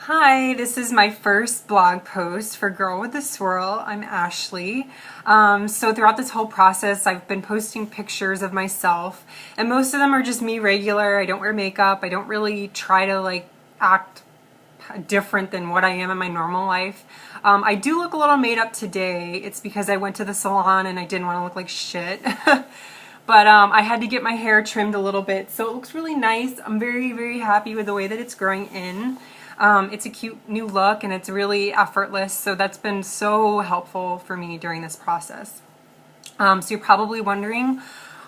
Hi, this is my first blog post for Girl With The Swirl. I'm Ashley. So throughout this whole process, I've been posting pictures of myself, and most of them are just me regular. I don't wear makeup. I don't really try to act different than what I am in my normal life. I do look a little made up today. It's because I went to the salon and I didn't want to look like shit. But I had to get my hair trimmed a little bit, so it looks really nice. I'm very, very happy with the way that it's growing in. It's a cute new look and it's really effortless, so that's been so helpful for me during this process. So you're probably wondering,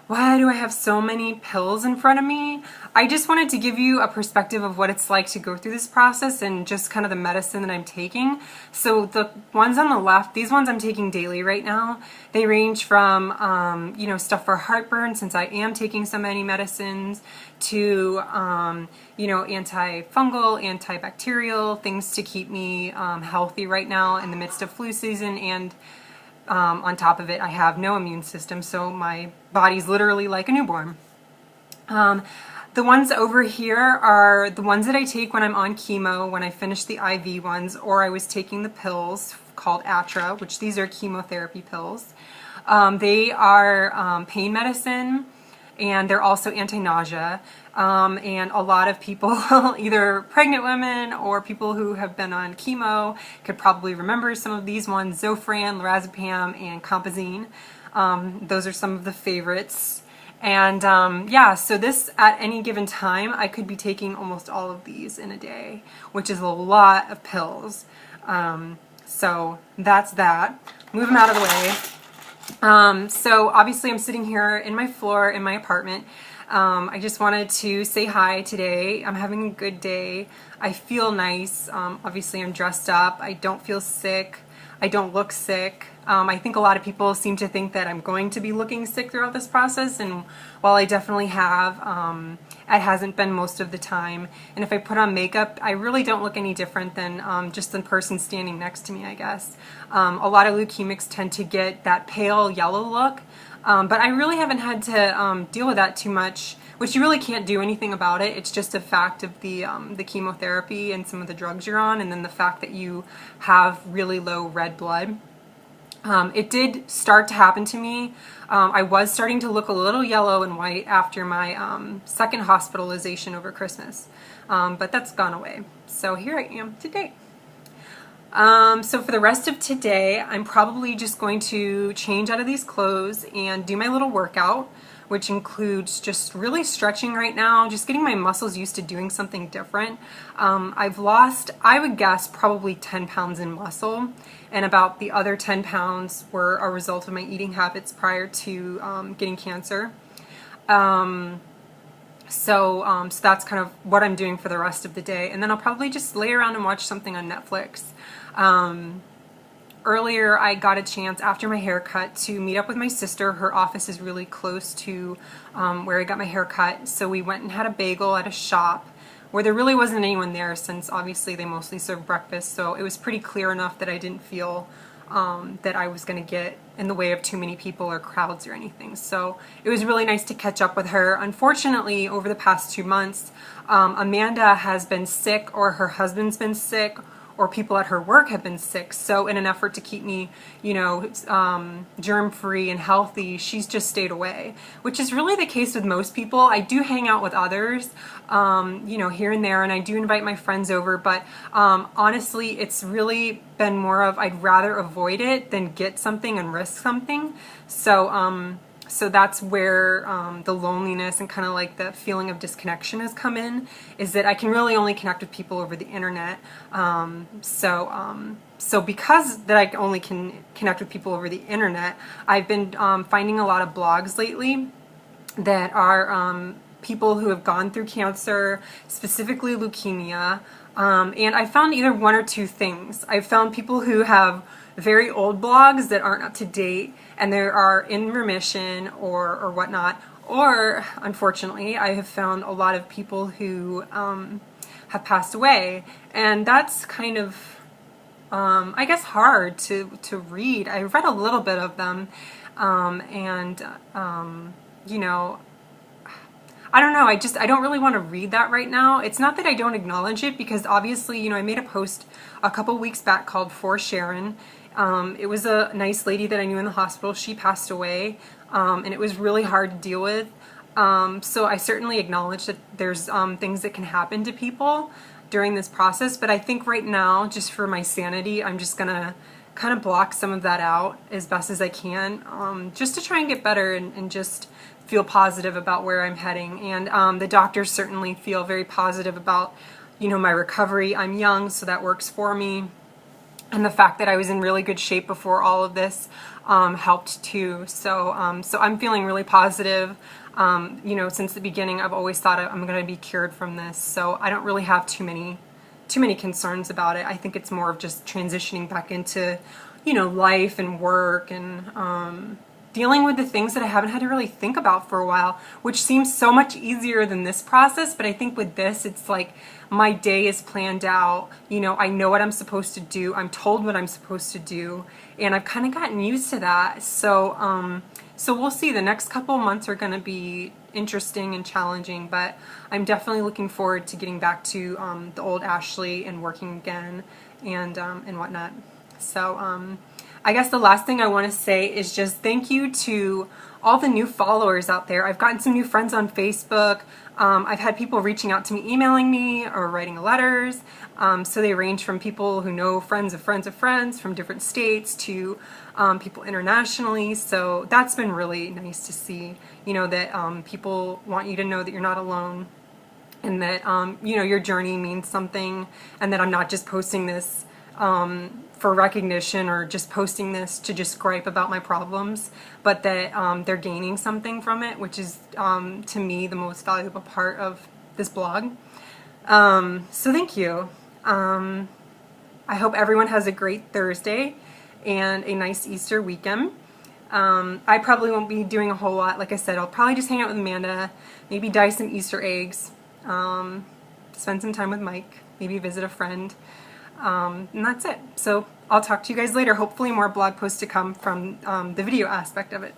why do I have so many pills in front of me? I just wanted to give you a perspective of what it's like to go through this process and just kind of the medicine that I'm taking. So the ones on the left, these ones I'm taking daily right now. They range from, stuff for heartburn, since I am taking so many medicines, to, antifungal, antibacterial, things to keep me healthy right now in the midst of flu season. And on top of it, I have no immune system, so my body's literally like a newborn. The ones over here are the ones that I take when I'm on chemo, when I finish the IV ones, or I was taking the pills called Atra, which these are chemotherapy pills. They are pain medicine, and they're also anti-nausea. And a lot of people, either pregnant women or people who have been on chemo, could probably remember some of these ones: Zofran, lorazepam, and Compazine. Those are some of the favorites. And so this, at any given time, I could be taking almost all of these in a day, which is a lot of pills. So that's that. Move them out of the way. So obviously I'm sitting here in my floor in my apartment. I just wanted to say hi today. I'm having a good day. I feel nice. Obviously I'm dressed up. I don't feel sick. I don't look sick. I think a lot of people seem to think that I'm going to be looking sick throughout this process, and while I definitely have, it hasn't been most of the time. And if I put on makeup, I really don't look any different than just the person standing next to me, I guess. A lot of leukemics tend to get that pale yellow look, but I really haven't had to deal with that too much, which you really can't do anything about it. It's just a fact of the chemotherapy and some of the drugs you're on, and then the fact that you have really low red blood. It did start to happen to me. I was starting to look a little yellow and white after my second hospitalization over Christmas, but that's gone away. So here I am today. So for the rest of today, I'm probably just going to change out of these clothes and do my little workout, which includes just really stretching right now, just getting my muscles used to doing something different. I've lost, I would guess, probably 10 pounds in muscle, and about the other 10 pounds were a result of my eating habits prior to getting cancer. So that's kind of what I'm doing for the rest of the day, and then I'll probably just lay around and watch something on Netflix. Earlier, I got a chance after my haircut to meet up with my sister. Her office is really close to where I got my hair cut, so we went and had a bagel at a shop where there really wasn't anyone there, since obviously they mostly serve breakfast, so it was pretty clear enough that I didn't feel that I was going to get in the way of too many people or crowds or anything. So it was really nice to catch up with her. Unfortunately, over the past 2 months, Amanda has been sick, or her husband's been sick, or people at her work have been sick. So in an effort to keep me, germ-free and healthy, she's just stayed away, which is really the case with most people. I do hang out with others, here and there, and I do invite my friends over, but honestly, it's really been more of, I'd rather avoid it than get something and risk something. So that's where the loneliness and kind of like the feeling of disconnection has come in, is that I can really only connect with people over the internet. So because that I only can connect with people over the internet, I've been finding a lot of blogs lately that are people who have gone through cancer, specifically leukemia, and I found either one or two things. I've found people who have very old blogs that aren't up to date and they are in remission or whatnot, or unfortunately I have found a lot of people who have passed away, and that's kind of I guess hard to read. I read a little bit of them, I don't know, I don't really want to read that right now. It's not that I don't acknowledge it, because obviously, you know, I made a post a couple weeks back called For Sharon. It was a nice lady that I knew in the hospital. She passed away, and it was really hard to deal with. So I certainly acknowledge that there's things that can happen to people during this process, but I think right now, just for my sanity, I'm just gonna kind of block some of that out as best as I can, just to try and get better and just feel positive about where I'm heading. And the doctors certainly feel very positive about, you know, my recovery. I'm young, so that works for me. And the fact that I was in really good shape before all of this helped too. So, so I'm feeling really positive. You know, since the beginning, I've always thought I'm going to be cured from this. So I don't really have too many concerns about it. I think it's more of just transitioning back into, you know, life and work and dealing with the things that I haven't had to really think about for a while, which seems so much easier than this process. But I think with this, it's like my day is planned out. You know, I know what I'm supposed to do. I'm told what I'm supposed to do, and I've kind of gotten used to that. So, so we'll see. The next couple of months are going to be interesting and challenging, but I'm definitely looking forward to getting back to the old Ashley and working again and whatnot. So, I guess the last thing I want to say is just thank you to all the new followers out there. I've gotten some new friends on Facebook. I've had people reaching out to me, emailing me or writing letters. So they range from people who know friends of friends of friends from different states to people internationally. So that's been really nice to see, you know, that people want you to know that you're not alone, and that, you know, your journey means something, and that I'm not just posting this for recognition or just posting this to just gripe about my problems, but that they're gaining something from it, which is to me the most valuable part of this blog. So thank you. I hope everyone has a great Thursday and a nice Easter weekend. I probably won't be doing a whole lot. Like I said, I'll probably just hang out with Amanda, maybe dye some Easter eggs, spend some time with Mike, maybe visit a friend. And that's it. So I'll talk to you guys later. Hopefully more blog posts to come from the video aspect of it.